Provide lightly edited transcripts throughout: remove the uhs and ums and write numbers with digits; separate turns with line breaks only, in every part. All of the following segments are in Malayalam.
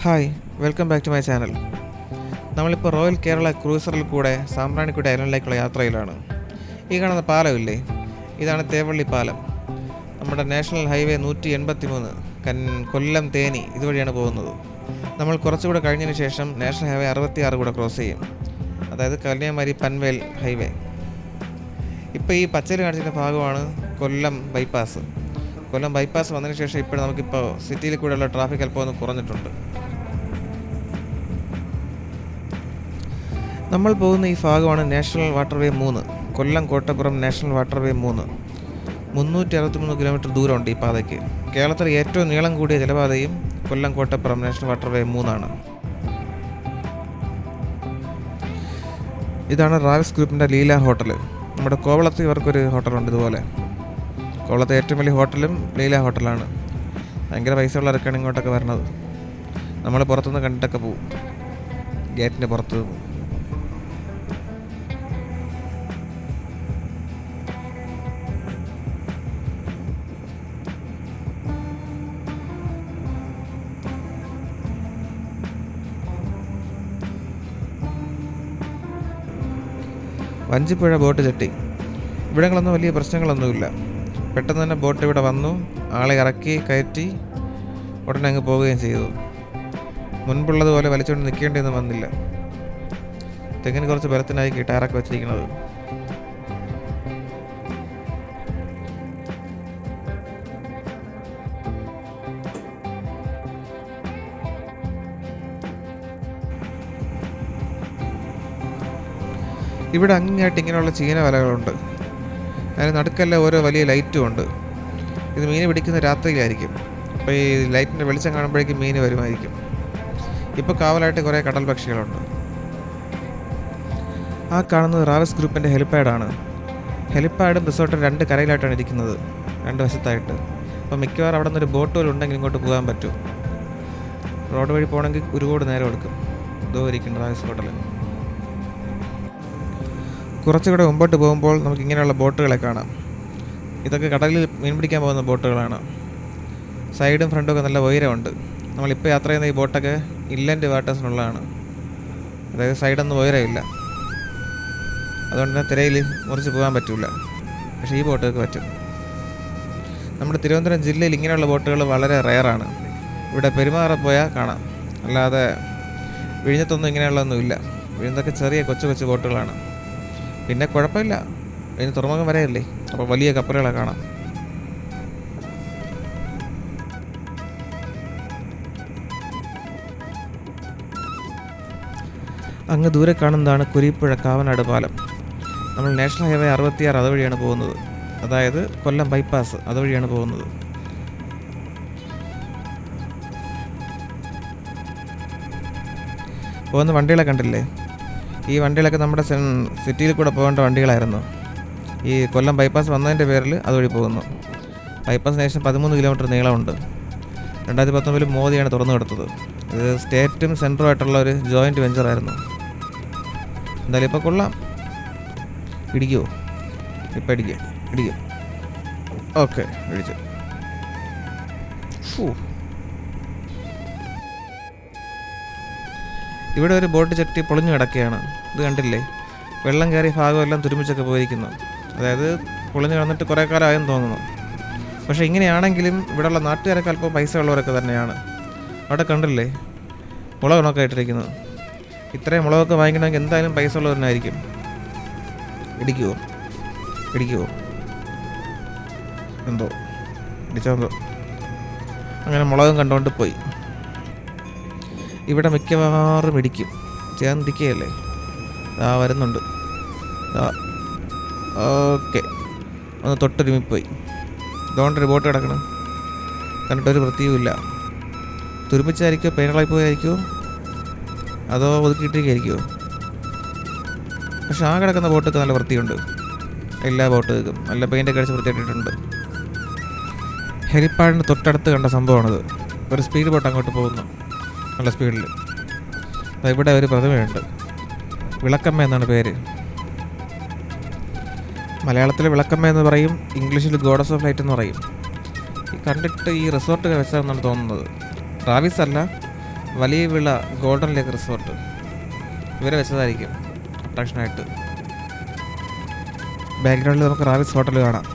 Hi, welcome back to my channel. നമ്മളിപ്പോൾ റോയൽ കേരള ക്രൂസറിൽ കൂടെ സാമ്പ്രാണിക്കുടി ഐലൻഡിലേക്കുള്ള യാത്രയിലാണ്. ഈ കാണുന്ന പാലമില്ലേ, ഇതാണ് തേവള്ളി പാലം. നമ്മുടെ നാഷണൽ ഹൈവേ 183 കൊല്ലം തേനി ഇതുവഴിയാണ് പോകുന്നത്. നമ്മൾ കുറച്ചുകൂടെ കഴിഞ്ഞതിന് ശേഷം നാഷണൽ ഹൈവേ 66 കൂടെ ക്രോസ് ചെയ്യും, അതായത് കന്യാകുമാരി പൻവേൽ ഹൈവേ. ഇപ്പോൾ ഈ പച്ചയിൽ കാണിച്ചിരുന്ന ഭാഗമാണ് കൊല്ലം ബൈപ്പാസ്. കൊല്ലം ബൈപ്പാസ് വന്നതിന് ശേഷം ഇപ്പോൾ നമുക്കിപ്പോൾ സിറ്റിയിൽ കൂടെയുള്ള ട്രാഫിക് അല്പം ഒന്ന് കുറഞ്ഞിട്ടുണ്ട്. നമ്മൾ പോകുന്ന ഈ ഭാഗമാണ് നാഷണൽ വാട്ടർവേ 3, കൊല്ലം കോട്ടപ്പുറം നാഷണൽ വാട്ടർവേ 3. 363 കിലോമീറ്റർ ദൂരമുണ്ട് ഈ പാതയ്ക്ക്. കേരളത്തിലെ ഏറ്റവും നീളം കൂടിയ ജലപാതയും കൊല്ലം കോട്ടപ്പുറം നാഷണൽ വാട്ടർവേ 3 ആണ്. ഇതാണ് റാവിസ് ഗ്രൂപ്പിൻ്റെ ലീല ഹോട്ടൽ. നമ്മുടെ കോവളത്ത് ഇവർക്കൊരു ഹോട്ടലുണ്ട് ഇതുപോലെ. കോവളത്തെ ഏറ്റവും വലിയ ഹോട്ടലും ലീല ഹോട്ടലാണ്. ഭയങ്കര പൈസ ഉള്ളവരൊക്കെയാണ് ഇങ്ങോട്ടൊക്കെ വരണത്. നമ്മൾ പുറത്തുനിന്ന് കണ്ടിട്ടൊക്കെ പോവും, ഗേറ്റിൻ്റെ പുറത്ത്. വഞ്ചിപ്പുഴ ബോട്ട് ചട്ടി. ഇവിടങ്ങളൊന്നും വലിയ പ്രശ്നങ്ങളൊന്നുമില്ല. പെട്ടെന്ന് തന്നെ ബോട്ട് ഇവിടെ വന്നു, ആളെ ഇറക്കി കയറ്റി ഉടനെ അങ്ങ് പോവുകയും ചെയ്തു. മുൻപുള്ളതുപോലെ വലിച്ചുകൊണ്ട് നിൽക്കേണ്ടിയൊന്നും വന്നില്ല. തെങ്ങിന് കുറച്ച് ബലത്തിനായി ടയറൊക്കെ വെച്ചിരിക്കുന്നത്. ഇവിടെ അങ്ങായിട്ട് ഇങ്ങനെയുള്ള ചീന വലകളുണ്ട്. അതിന് നടുക്കെല്ലാം ഓരോ വലിയ ലൈറ്റും ഉണ്ട്. ഇത് മീൻ പിടിക്കുന്ന രാത്രിയിലായിരിക്കും. അപ്പോൾ ഈ ലൈറ്റിൻ്റെ വെളിച്ചം കാണുമ്പോഴേക്കും മീൻ വരുമായിരിക്കും. ഇപ്പോൾ കാവലായിട്ട് കുറേ കടൽ പക്ഷികളുണ്ട്. ആ കാണുന്നത് റാവിസ് ഗ്രൂപ്പിൻ്റെ ഹെലിപ്പാഡാണ്. ഹെലിപ്പാഡും റിസോർട്ടും 2 കരയിലായിട്ടാണ് ഇരിക്കുന്നത്, 2 വശത്തായിട്ട്. അപ്പോൾ മിക്കവാറും അവിടെ നിന്നൊരു ബോട്ട് പോലും ഉണ്ടെങ്കിൽ ഇങ്ങോട്ട് പോകാൻ പറ്റും. റോഡ് വഴി പോകണമെങ്കിൽ ഒരുപാട് നേരം എടുക്കും. ഇതോ ഇരിക്കുന്നത് റാവിസ് ഹോട്ടൽ. കുറച്ചുകൂടെ മുമ്പോട്ട് പോകുമ്പോൾ നമുക്ക് ഇങ്ങനെയുള്ള ബോട്ടുകളെ കാണാം. ഇതൊക്കെ കടലിൽ മീൻ പിടിക്കാൻ പോകുന്ന ബോട്ടുകളാണ്. സൈഡും ഫ്രണ്ടും ഒക്കെ നല്ല ഉയരമുണ്ട്. നമ്മളിപ്പോൾ യാത്ര ചെയ്യുന്ന ഈ ബോട്ടൊക്കെ ഇൻലൻഡ് വാട്ടേഴ്സിനുള്ളതാണ്. അതായത് സൈഡൊന്നും ഉയരമില്ല, അതുകൊണ്ട് തന്നെ തിരയിൽ മുറിച്ച് പോകാൻ പറ്റില്ല. പക്ഷേ ഈ ബോട്ടൊക്കെ പറ്റും. നമ്മുടെ തിരുവനന്തപുരം ജില്ലയിൽ ഇങ്ങനെയുള്ള ബോട്ടുകൾ വളരെ റെയറാണ്. ഇവിടെ പെരുമാറ പോയാൽ കാണാം, അല്ലാതെ വിഴിഞ്ഞത്തൊന്നും ഇങ്ങനെയുള്ളതൊന്നുമില്ല. വിഴിഞ്ഞത്തൊക്കെ ചെറിയ കൊച്ചു ബോട്ടുകളാണ്. പിന്നെ കുഴപ്പമില്ല, ഇതിന് തുറമുഖം വരെയല്ലേ, അപ്പോൾ വലിയ കപ്പലുകളെ കാണാം. അങ്ങ് ദൂരെ കാണുന്നതാണ് കുരിപ്പുഴ കാവനാട് പാലം. നമ്മൾ നാഷണൽ ഹൈവേ 66 അതുവഴിയാണ് പോകുന്നത്, അതായത് കൊല്ലം ബൈപ്പാസ് അതുവഴിയാണ് പോകുന്നത്. പോകുന്ന വണ്ടികളെ കണ്ടില്ലേ? ഈ വണ്ടികളൊക്കെ നമ്മുടെ സിറ്റിയിൽ കൂടെ പോകേണ്ട വണ്ടികളായിരുന്നു. ഈ കൊല്ലം ബൈപ്പാസ് വന്നതിൻ്റെ പേരിൽ അതുവഴി പോകുന്നു. ബൈപ്പാസിന് ശേഷം 13 കിലോമീറ്റർ നീളമുണ്ട്. 2019 മോദിയാണ് തുറന്നു കൊടുത്തത്. ഇത് സ്റ്റേറ്റും സെൻട്രും ആയിട്ടുള്ള ഒരു ജോയിൻറ്റ് വെഞ്ചറായിരുന്നു. എന്തായാലും ഇപ്പോൾ കൊള്ളാം. ഇടിക്കുമോ? ഇപ്പം ഇടിക്കും. ഓക്കെ, ഇടിച്ചു. ഇവിടെ ഒരു ബോട്ട് ചട്ടി പൊളിഞ്ഞു കിടക്കുകയാണ്. ഇത് കണ്ടില്ലേ? വെള്ളം കയറിയ ഭാഗമെല്ലാം തുരുമ്പിച്ചൊക്കെ പോയിരിക്കുന്നു. അതായത് പൊളിഞ്ഞു കിടന്നിട്ട് കുറേ കാലമായെന്ന് തോന്നുന്നു. പക്ഷേ ഇങ്ങനെയാണെങ്കിലും ഇവിടെയുള്ള നാട്ടുകാരൊക്കെ അല്പം പൈസ ഉള്ളവരൊക്കെ തന്നെയാണ്. അവിടെ കണ്ടില്ലേ മുളകണൊക്കെ ആയിട്ടിരിക്കുന്നത്. ഇത്രയും മുളകൊക്കെ വാങ്ങിക്കണമെങ്കിൽ എന്തായാലും പൈസ ഉള്ളവരനായിരിക്കും. ഇടിക്കുമോ എന്തോ ഇടിച്ചോ. അങ്ങനെ മുളകും കണ്ടുകൊണ്ട് പോയി. ഇവിടെ മിക്കവാറും ഇടിക്കും. ചേർന്നിരിക്കുകയല്ലേ, വരുന്നുണ്ട്. ഓക്കെ, ഒന്ന് തൊട്ടൊരുമിപ്പോയി. ഇതുകൊണ്ടൊരു ബോട്ട് കിടക്കണം, കണ്ടിട്ടൊരു വൃത്തിയുമില്ല. തുരുമ്പിച്ചായിരിക്കുമോ, പെയിനുകളായി പോയായിരിക്കുമോ, അതോ ഒതുക്കിയിട്ടിരിക്കുമോ? പക്ഷെ ആ കിടക്കുന്ന ബോട്ടൊക്കെ നല്ല വൃത്തിയുണ്ട്. എല്ലാ ബോട്ടുകൾക്കും നല്ല പെയിൻ്റൊക്കെ അടിച്ച് വൃത്തിയായിട്ടിട്ടുണ്ട്. ഹെലിപ്പാഡിന് തൊട്ടടുത്ത് കണ്ട സംഭവമാണിത്. ഒരു സ്പീഡ് ബോട്ട് അങ്ങോട്ട് പോകുന്നു, നല്ല സ്പീഡിൽ. ഇവിടെ ഒരു പ്രതിമയുണ്ട്, വിളക്കമ്മ എന്നാണ് പേര്. മലയാളത്തിൽ വിളക്കമ്മ എന്ന് പറയും, ഇംഗ്ലീഷിൽ ഗോഡസ് ഓഫ് ലൈറ്റ് എന്ന് പറയും. ഈ കണ്ടിട്ട് ഈ റിസോർട്ട് വെച്ചതെന്നാണ് തോന്നുന്നത്. റാവിസ് അല്ല, വലിയ വിള ഗോൾഡൻ ലേക്ക് റിസോർട്ട് ഇവരെ വെച്ചതായിരിക്കും അട്രാക്ഷനായിട്ട്. ബാക്ക്ഗ്രൗണ്ടിൽ നമുക്ക് റാവിസ് ഹോട്ടൽ കാണാം.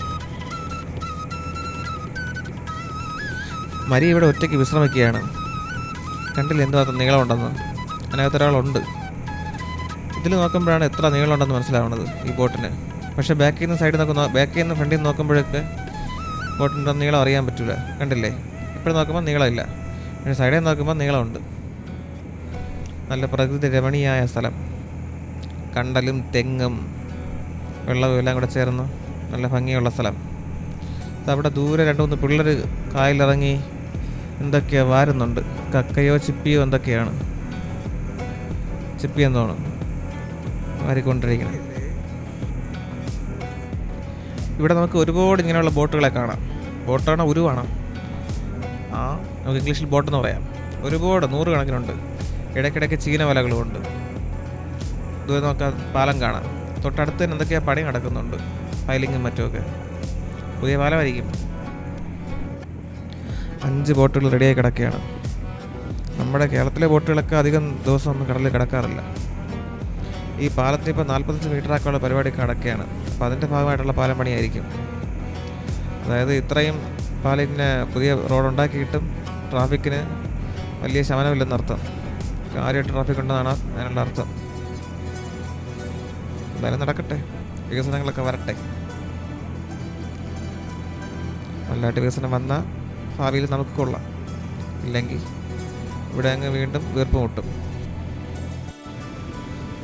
മരി ഇവിടെ ഒറ്റയ്ക്ക് വിശ്രമിക്കുകയാണ്. കണ്ടില്ല എന്തുമാത്രം നീളമുണ്ടെന്ന്. അതിനകത്ത് ഒരാളുണ്ട്. ഇതിൽ നോക്കുമ്പോഴാണ് എത്ര നീളമുണ്ടെന്ന് മനസ്സിലാവുന്നത് ഈ ബോട്ടിന്. പക്ഷേ ബാക്കിൽ നിന്ന് സൈഡിൽ നോക്കുന്ന ബാക്കിൽ നിന്ന് ഫ്രണ്ടിൽ നിന്ന് നോക്കുമ്പോഴൊക്കെ ബോട്ടിൻ്റെ നീളം അറിയാൻ പറ്റില്ല. കണ്ടില്ലേ, ഇപ്പോഴും നോക്കുമ്പോൾ നീളമില്ല, പക്ഷേ സൈഡിൽ നിന്ന് നോക്കുമ്പോൾ നീളമുണ്ട്. നല്ല പ്രകൃതി രമണീയമായ സ്ഥലം. കണ്ടലും തെങ്ങും വെള്ളവും എല്ലാം കൂടെ ചേർന്ന് നല്ല ഭംഗിയുള്ള സ്ഥലം. അവിടെ ദൂരെ 2-3 പിള്ളേർ കായലിറങ്ങി എന്തൊക്കെയോ വാരുന്നുണ്ട്. കക്കയോ ചിപ്പിയോ എന്തൊക്കെയാണ്. ചിപ്പി എന്തോണം വാരിക്കൊണ്ടിരിക്കണം. ഇവിടെ നമുക്ക് ഒരുപാട് ഇങ്ങനെയുള്ള ബോട്ടുകളെ കാണാം. ബോട്ടാണോ ഉരുവാണോ? നമുക്ക് ഇംഗ്ലീഷിൽ ബോട്ടെന്ന് പറയാം. ഒരുപാട് 100 കണക്കിനുണ്ട്. ഇടയ്ക്കിടയ്ക്ക് ചീനവലകളുമുണ്ട്. ദൂരെ നോക്കാൻ പാലം കാണാം. തൊട്ടടുത്ത് തന്നെ എന്തൊക്കെയാണ് പണി നടക്കുന്നുണ്ട്, പൈലിങ്ങും മറ്റുമൊക്കെ. പുതിയ പാലമായിരിക്കും. 5 ബോട്ടുകൾ റെഡിയായി കിടക്കുകയാണ്. നമ്മുടെ കേരളത്തിലെ ബോട്ടുകളൊക്കെ അധികം ദിവസമൊന്നും കടലിൽ കിടക്കാറില്ല. ഈ പാലത്തിന് ഇപ്പോൾ 45 മീറ്റർ ആക്കാനുള്ള പരിപാടി കിടക്കുകയാണ്. അപ്പോൾ അതിൻ്റെ ഭാഗമായിട്ടുള്ള പാലം പണിയായിരിക്കും. അതായത് ഇത്രയും പാലിന് പുതിയ റോഡുണ്ടാക്കിയിട്ടും ട്രാഫിക്കിന് വലിയ ശമനമില്ലെന്നർത്ഥം. കാര്യമായിട്ട് ട്രാഫിക് ഉണ്ടെന്നാണ് അതിനുള്ള അർത്ഥം. എന്തായാലും നടക്കട്ടെ, വികസനങ്ങളൊക്കെ വരട്ടെ. നല്ലതായിട്ട് വികസനം വന്നാൽ ഭാവിയിൽ നമുക്ക് കൊള്ളാം. ഇല്ലെങ്കിൽ ഇവിടെ അങ്ങ് വീണ്ടും വീർപ്പ് മുട്ടും.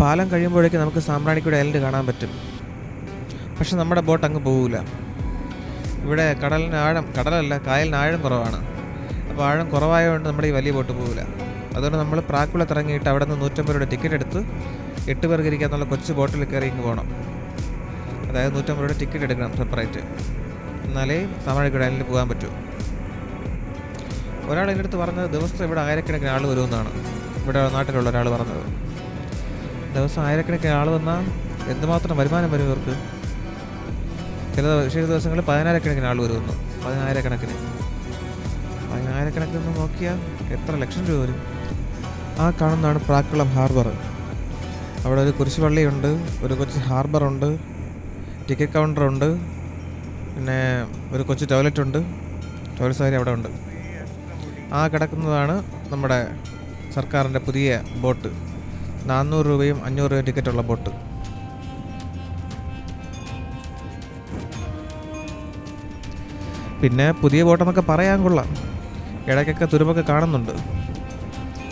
പാലം കഴിയുമ്പോഴേക്കും നമുക്ക് സാമ്പ്രാണിക്കുടി ഐലൻഡ് കാണാൻ പറ്റും. പക്ഷെ നമ്മുടെ ബോട്ട് അങ്ങ് പോകില്ല. ഇവിടെ കായലിന് ആഴം കുറവാണ്. അപ്പോൾ ആഴം കുറവായതുകൊണ്ട് നമ്മുടെ ഈ വലിയ ബോട്ട് പോകില്ല. അതുകൊണ്ട് നമ്മൾ പ്രാക്കുളത്ത് ഇറങ്ങിയിട്ട് അവിടെ നിന്ന് 150 രൂപയുടെ ടിക്കറ്റ് എടുത്ത് 8 പേർക്ക് ഇരിക്കാന്നുള്ള കൊച്ചു ബോട്ടിൽ കയറി ഇങ്ങ് പോകണം. അതായത് 150 രൂപയുടെ ടിക്കറ്റ് എടുക്കണം സെപ്പറേറ്റ്. എന്നാലേ സാമ്പ്രാണിക്കുടി ഐലൻഡിൽ പോകാൻ പറ്റൂ. ഒരാൾ എൻ്റെ അടുത്ത് പറഞ്ഞത് ദിവസം ഇവിടെ 1000കണക്കിന് ആൾ വരുമെന്നാണ്. ഇവിടെ നാട്ടിലുള്ള ഒരാൾ പറഞ്ഞത്. ദിവസം 1000കണക്കിന് ആൾ വന്നാൽ എന്തുമാത്രം വരുമാനം വരും ഇവർക്ക്. ചില വിശേഷ ദിവസങ്ങളിൽ 10000കണക്കിന് ആൾ വരുമെന്ന്. 10000കണക്കിന് നോക്കിയാൽ എത്ര ലക്ഷം രൂപ വരും. ആ കാണുന്നതാണ് പ്രാക്കുളം ഹാർബർ. അവിടെ ഒരു കുരിശുപള്ളിയുണ്ട്, ഒരു കൊച്ചു ഹാർബറുണ്ട്, ടിക്കറ്റ് കൗണ്ടറുണ്ട്, പിന്നെ ഒരു കൊച്ചു ടോയ്ലറ്റുണ്ട്. ടോയ്ലറ്റ് സൗകര്യം അവിടെ ഉണ്ട്. ആ കിടക്കുന്നതാണ് നമ്മുടെ സർക്കാരിൻ്റെ പുതിയ ബോട്ട്. 400 രൂപയും 500 രൂപയും ടിക്കറ്റുള്ള ബോട്ട്. പിന്നെ പുതിയ ബോട്ടെന്നൊക്കെ പറയാൻ കൊള്ളാം. ഇടയ്ക്കൊക്കെ തുരുമ്പൊക്കെ കാണുന്നുണ്ട്.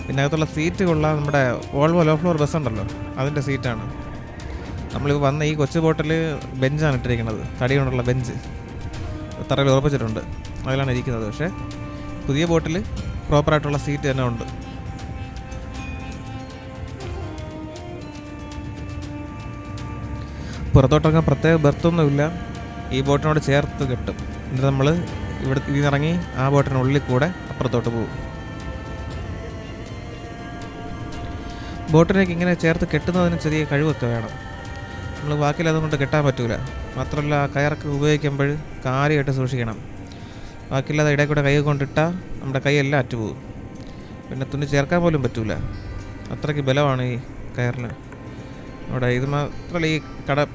പിന്നെ അകത്തുള്ള സീറ്റ് കൊള്ളാം. നമ്മുടെ വോൾവോ ലോ ഫ്ലോർ ബസ് ഉണ്ടല്ലോ, അതിൻ്റെ സീറ്റാണ്. നമ്മളിപ്പോൾ വന്ന ഈ കൊച്ചു ബോട്ടിൽ ബെഞ്ചാണ് ഇട്ടിരിക്കുന്നത്. തടി കൊണ്ടുള്ള ബെഞ്ച് തറയിൽ ഉറപ്പിച്ചിട്ടുണ്ട്, അതിലാണ് ഇരിക്കുന്നത്. പക്ഷേ പുതിയ ബോട്ടിൽ പ്രോപ്പറായിട്ടുള്ള സീറ്റ് തന്നെ ഉണ്ട്. പുറത്തോട്ടൊക്കെ പ്രത്യേക ബർത്തൊന്നുമില്ല. ഈ ബോട്ടിനോട് ചേർത്ത് കെട്ടും. എന്നിട്ട് നമ്മൾ ഇവിടെ ഇറങ്ങി ആ ബോട്ടിനുള്ളിൽ കൂടെ അപ്പുറത്തോട്ട് പോകും. ബോട്ടിലേക്ക് ഇങ്ങനെ ചേർത്ത് കെട്ടുന്നതിന് ചെറിയ കഴിവൊക്കെ വേണം. നമ്മൾ ബാക്കിയിൽ അതുകൊണ്ട് കെട്ടാൻ പറ്റൂല. മാത്രമല്ല ആ കയറൊക്കെ ഉപയോഗിക്കുമ്പോൾ കാര്യമായിട്ട് സൂക്ഷിക്കണം. ബാക്കിയില്ലാതെ ഇടയിൽ കൂടെ കൈ കൊണ്ടിട്ടാൽ നമ്മുടെ കൈയെല്ലാം അറ്റുപോകും. പിന്നെ തുന്നി ചേർക്കാൻ പോലും പറ്റൂല. അത്രയ്ക്ക് ബലമാണ് ഈ കയറിന്. അവിടെ ഇത് മാത്രമല്ല, ഈ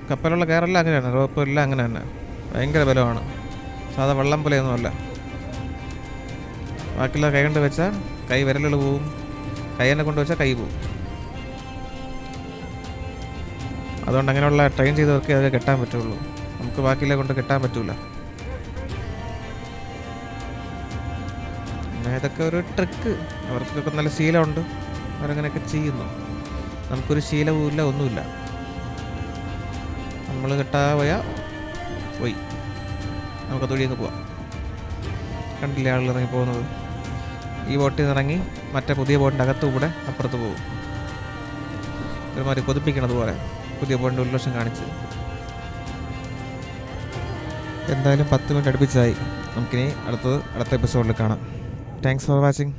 കപ്പലുള്ള കയറെല്ലാം അങ്ങനെയാണ്, റോപ്പ് എല്ലാം അങ്ങനെ തന്നെ. ഭയങ്കര ബലമാണ്. സാധാ വെള്ളം പോലെയൊന്നുമല്ല. ബാക്കിയുള്ള കൈ കൊണ്ട് വെച്ചാൽ കൈ വിരലുകൾ പോവും, കൈ തന്നെ കൊണ്ട് വെച്ചാൽ കൈ പോവും. അതുകൊണ്ട് അങ്ങനെയുള്ള ട്രെയിൻ ചെയ്തവർക്ക് അത് കെട്ടാൻ പറ്റുള്ളൂ. നമുക്ക് ബാക്കിയുള്ള കൊണ്ട് കെട്ടാൻ പറ്റൂല. പിന്നെ ഇതൊക്കെ ഒരു ട്രിക്ക്. അവർക്കൊക്കെ നല്ല ശീലമുണ്ട്, അവരങ്ങനെയൊക്കെ ചെയ്യുന്നു. നമുക്കൊരു ശീലവും ഇല്ല, ഒന്നുമില്ല. നമ്മൾ കെട്ടാപോയാൽ പോയി, നമുക്കതുവഴി അങ്ങ് പോവാം. കണ്ടില്ലേ ആളുകൾ ഇറങ്ങി പോകുന്നത്? ഈ ബോട്ടിൽ നിന്ന് ഇറങ്ങി മറ്റേ പുതിയ ബോട്ടിൻ്റെ അകത്തു കൂടെ അപ്പുറത്ത് പോകും. ഒരുമാതിരി കൊതിപ്പിക്കണത് പോലെ പുതിയ ബോട്ടിൻ്റെ ഉൾവശം കാണിച്ച്. എന്തായാലും 10 മിനിറ്റ് അടുപ്പിച്ചായി. നമുക്കിനി അടുത്ത എപ്പിസോഡിൽ കാണാം. Thanks for watching.